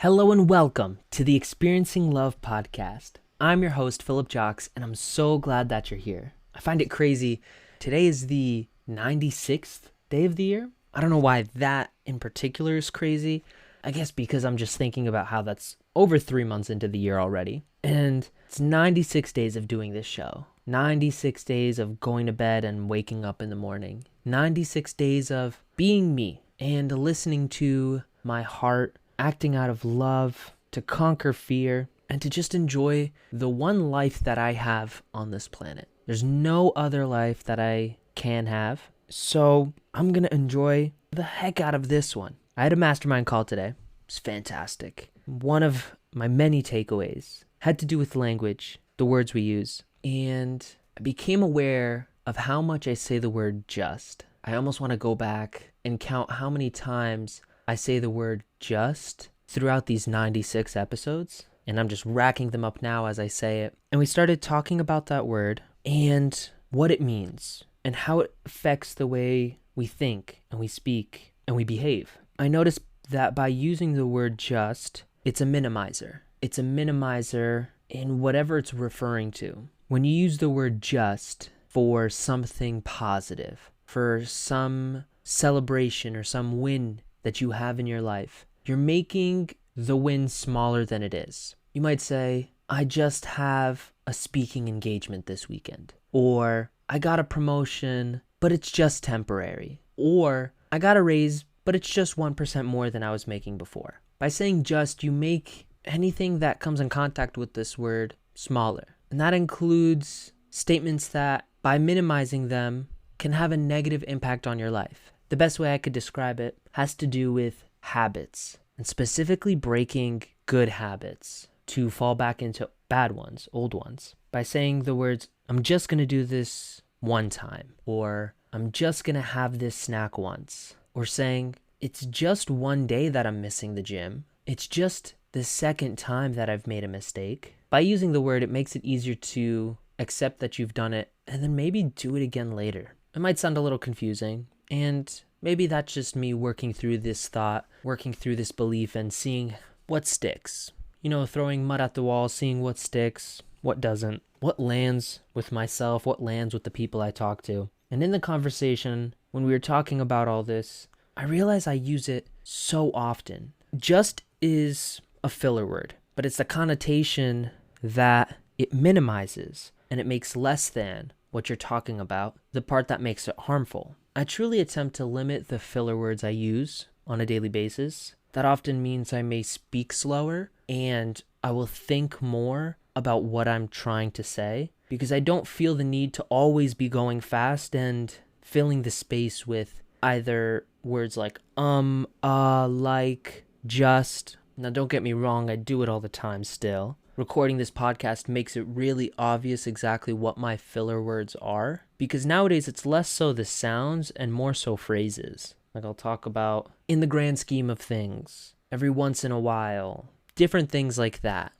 Hello and welcome to the Experiencing Love podcast. I'm your host, Philip Jocks, and I'm so glad that you're here. I find it crazy. Today is the 96th day of the year. I don't know why that in particular is crazy. I guess because I'm just thinking about how that's over 3 months into the year already. And it's 96 days of doing this show. 96 days of going to bed and waking up in the morning. 96 days of being me and listening to my heart, acting out of love, to conquer fear, and to just enjoy the one life that I have on this planet. There's no other life that I can have, so I'm going to enjoy the heck out of this one. I had a mastermind call today. It's fantastic. One of my many takeaways had to do with language, the words we use, and I became aware of how much I say the word just. I almost want to go back and count how many times I say the word just throughout these 96 episodes, and I'm just racking them up now as I say it. And we started talking about that word and what it means and how it affects the way we think and we speak and we behave. I noticed that by using the word just, it's a minimizer. It's a minimizer in whatever it's referring to. When you use the word just for something positive, for some celebration or some win that you have in your life, you're making the win smaller than it is. You might say, I just have a speaking engagement this weekend. Or, I got a promotion, but it's just temporary. Or, I got a raise, but it's just 1% more than I was making before. By saying just, you make anything that comes in contact with this word smaller. And that includes statements that, by minimizing them, can have a negative impact on your life. The best way I could describe it has to do with habits, and specifically breaking good habits to fall back into bad ones, old ones, by saying the words, I'm just going to do this one time, or I'm just going to have this snack once, or saying, it's just one day that I'm missing the gym. It's just the second time that I've made a mistake. By using the word, it makes it easier to accept that you've done it and then maybe do it again later. It might sound a little confusing, and maybe that's just me working through this thought, working through this belief and seeing what sticks. Throwing mud at the wall, seeing what sticks, what doesn't, what lands with myself, what lands with the people I talk to. And in the conversation, when we were talking about all this, I realized I use it so often. Just is a filler word, but it's the connotation that it minimizes and it makes less than what you're talking about, the part that makes it harmful. I truly attempt to limit the filler words I use on a daily basis. That often means I may speak slower and I will think more about what I'm trying to say, because I don't feel the need to always be going fast and filling the space with either words like like, just. Now don't get me wrong, I do it all the time still. Recording this podcast makes it really obvious exactly what my filler words are, because nowadays it's less so the sounds and more so phrases. Like I'll talk about in the grand scheme of things, every once in a while, different things like that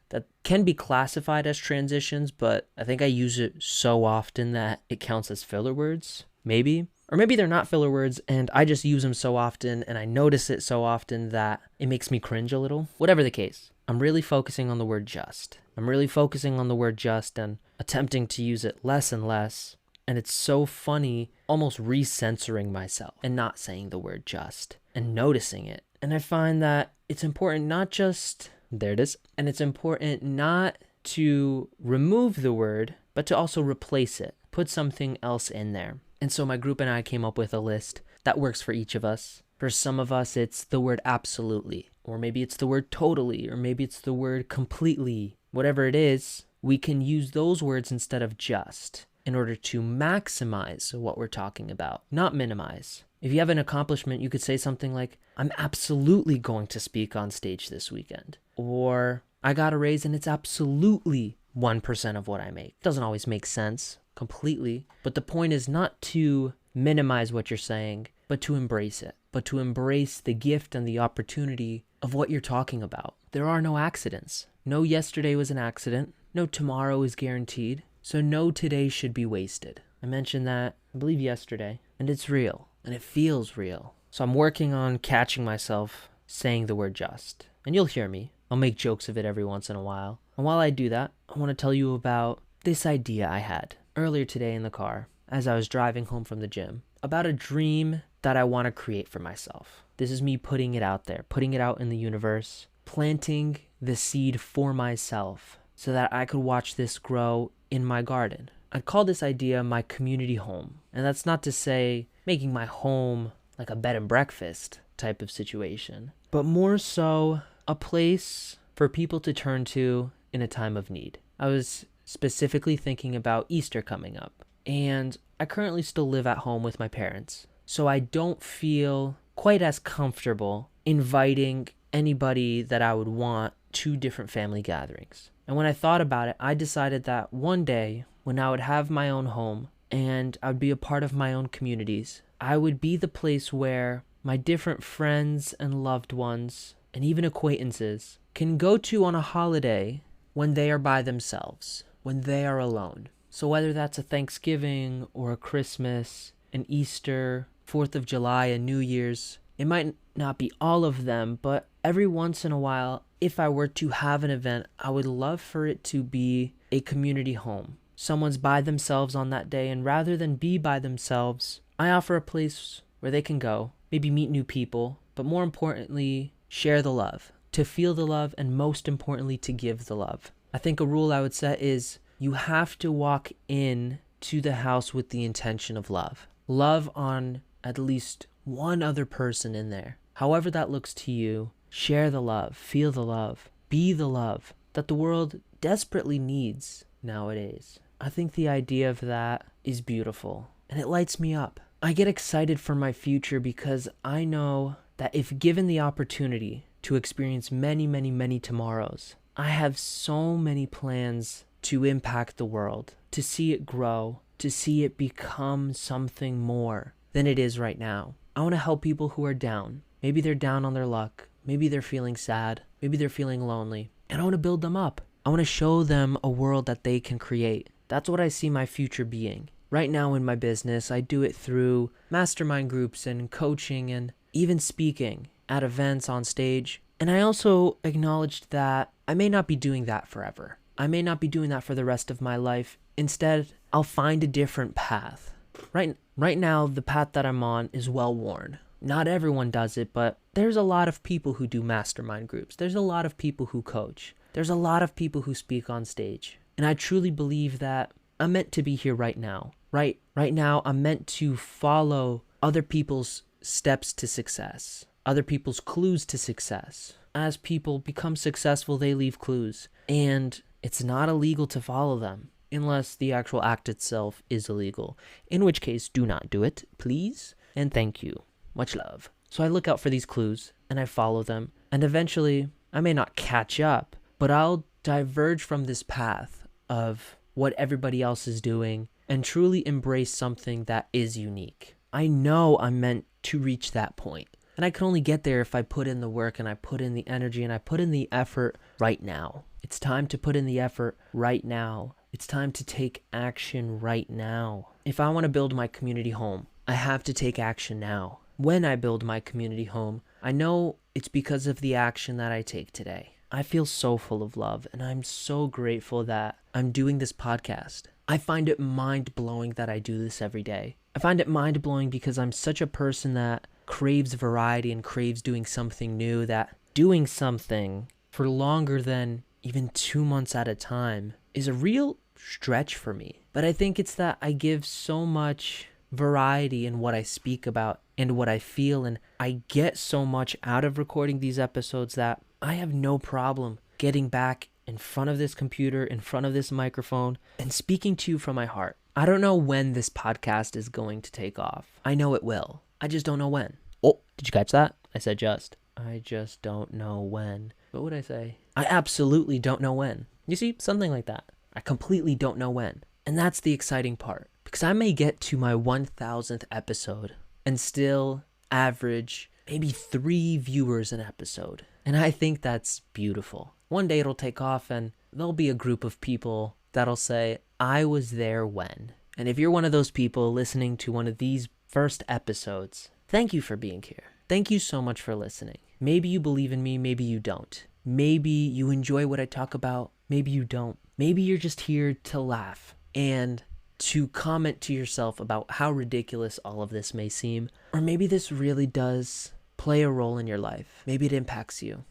can be classified as transitions, but I think I use it so often that it counts as filler words, maybe. Or maybe they're not filler words and I just use them so often and I notice it so often that it makes me cringe a little. Whatever the case, I'm really focusing on the word just. I'm really focusing on the word just and attempting to use it less and less. And it's so funny, almost re-censoring myself and not saying the word just and noticing it. And I find that it's important not just, there it is, and it's important not to remove the word, but to also replace it, put something else in there. And so my group and I came up with a list that works for each of us. For some of us, it's the word absolutely, or maybe it's the word totally, or maybe it's the word completely. Whatever it is, we can use those words instead of just in order to maximize what we're talking about, not minimize. If you have an accomplishment, you could say something like, I'm absolutely going to speak on stage this weekend. Or, I got a raise and it's absolutely 1% of what I make. It doesn't always make sense completely, but the point is not to minimize what you're saying, but to embrace it, but to embrace the gift and the opportunity of what you're talking about. There are no accidents. No yesterday was an accident. No tomorrow is guaranteed. So no today should be wasted. I mentioned that, I believe yesterday, and it's real, and it feels real. So I'm working on catching myself saying the word just. and you'll hear me. I'll make jokes of it every once in a while. And while I do that, I want to tell you about this idea I had earlier today in the car as I was driving home from the gym about a dream that I want to create for myself. This is me putting it out there, putting it out in the universe, planting the seed for myself so that I could watch this grow in my garden. I'd call this idea my community home. And that's not to say making my home like a bed and breakfast type of situation, but more so a place for people to turn to in a time of need. I was specifically thinking about Easter coming up, and I currently still live at home with my parents, so I don't feel quite as comfortable inviting anybody that I would want to different family gatherings. And when I thought about it, I decided that one day when I would have my own home and I would be a part of my own communities, I would be the place where my different friends and loved ones and even acquaintances can go to on a holiday when they are by themselves, when they are alone. So whether that's a Thanksgiving or a Christmas, an Easter, 4th of July, and New Year's, it might not be all of them, but every once in a while, if I were to have an event, I would love for it to be a community home. Someone's by themselves on that day, and rather than be by themselves, I offer a place where they can go, maybe meet new people, but more importantly, share the love, to feel the love, and most importantly, to give the love. I think a rule I would set is you have to walk in to the house with the intention of love. Love on at least one other person in there. However that looks to you, share the love, feel the love, be the love that the world desperately needs nowadays. I think the idea of that is beautiful, and it lights me up. I get excited for my future because I know that if given the opportunity to experience many, many, many tomorrows, I have so many plans to impact the world, to see it grow, to see it become something more than it is right now. I want to help people who are down. Maybe they're down on their luck. Maybe they're feeling sad. Maybe they're feeling lonely. And I want to build them up. I want to show them a world that they can create. That's what I see my future being. Right now in my business, I do it through mastermind groups and coaching and even speaking at events on stage. And I also acknowledged that I may not be doing that forever. I may not be doing that for the rest of my life. Instead, I'll find a different path. Right now, the path that I'm on is well worn. Not everyone does it, but there's a lot of people who do mastermind groups. There's a lot of people who coach. There's a lot of people who speak on stage. And I truly believe that I'm meant to be here right now. Right now, I'm meant to follow other people's steps to success, other people's clues to success. As people become successful, they leave clues. And it's not illegal to follow them unless the actual act itself is illegal. In which case, do not do it, please. And thank you. Much love. So I look out for these clues and I follow them. And eventually, I may not catch up, but I'll diverge from this path of what everybody else is doing and truly embrace something that is unique. I know I'm meant to reach that point. And I can only get there if I put in the work and I put in the energy and I put in the effort right now. It's time to put in the effort right now. It's time to take action right now. If I want to build my community home, I have to take action now. When I build my community home, I know it's because of the action that I take today. I feel so full of love, and I'm so grateful that I'm doing this podcast. I find it mind-blowing that I do this every day. I find it mind-blowing because I'm such a person that craves variety and craves doing something new, that doing something for longer than even 2 months at a time is a real stretch for me. But I think it's that I give so much variety in what I speak about and what I feel, and I get so much out of recording these episodes that I have no problem getting back in front of this computer, in front of this microphone, and speaking to you from my heart. I don't know when this podcast is going to take off. I know it will. I just don't know when. Oh, did you catch that? I said just. I just don't know when. What would I say? I absolutely don't know when. You see, something like that. I completely don't know when. And that's the exciting part. Because I may get to my 1000th episode and still average maybe 3 viewers an episode. And I think that's beautiful. One day it'll take off and there'll be a group of people that'll say, I was there when. And if you're one of those people listening to one of these first episodes, thank you for being here. Thank you so much for listening. Maybe you believe in me, maybe you don't. Maybe you enjoy what I talk about, maybe you don't. Maybe you're just here to laugh and to comment to yourself about how ridiculous all of this may seem. Or maybe this really does play a role in your life. Maybe it impacts you.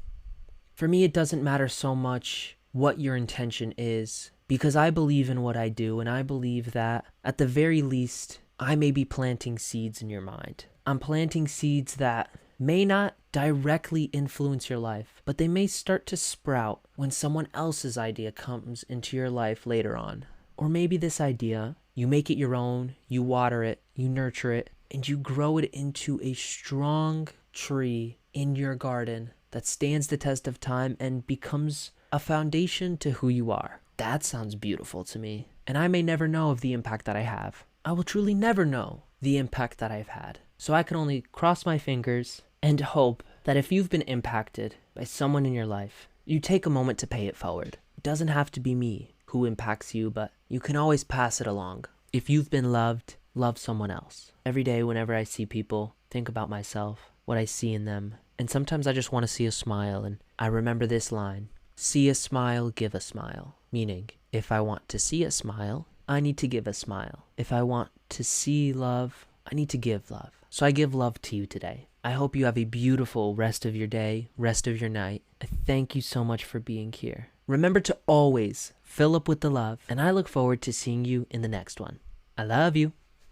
For me, it doesn't matter so much what your intention is, because I believe in what I do, and I believe that at the very least, I may be planting seeds in your mind. I'm planting seeds that may not directly influence your life, but they may start to sprout when someone else's idea comes into your life later on. Or maybe this idea, you make it your own, you water it, you nurture it, and you grow it into a strong tree in your garden that stands the test of time and becomes a foundation to who you are. That sounds beautiful to me. And I may never know of the impact that I have. I will truly never know the impact that I've had. So I can only cross my fingers and hope that if you've been impacted by someone in your life, you take a moment to pay it forward. It doesn't have to be me who impacts you, but you can always pass it along. If you've been loved, love someone else. Every day whenever I see people, think about myself, what I see in them. And sometimes I just want to see a smile, and I remember this line: see a smile, give a smile. Meaning, if I want to see a smile, I need to give a smile. If I want to see love, I need to give love. So I give love to you today. I hope you have a beautiful rest of your day, rest of your night. I thank you so much for being here. Remember to always fill up with the love, and I look forward to seeing you in the next one. I love you.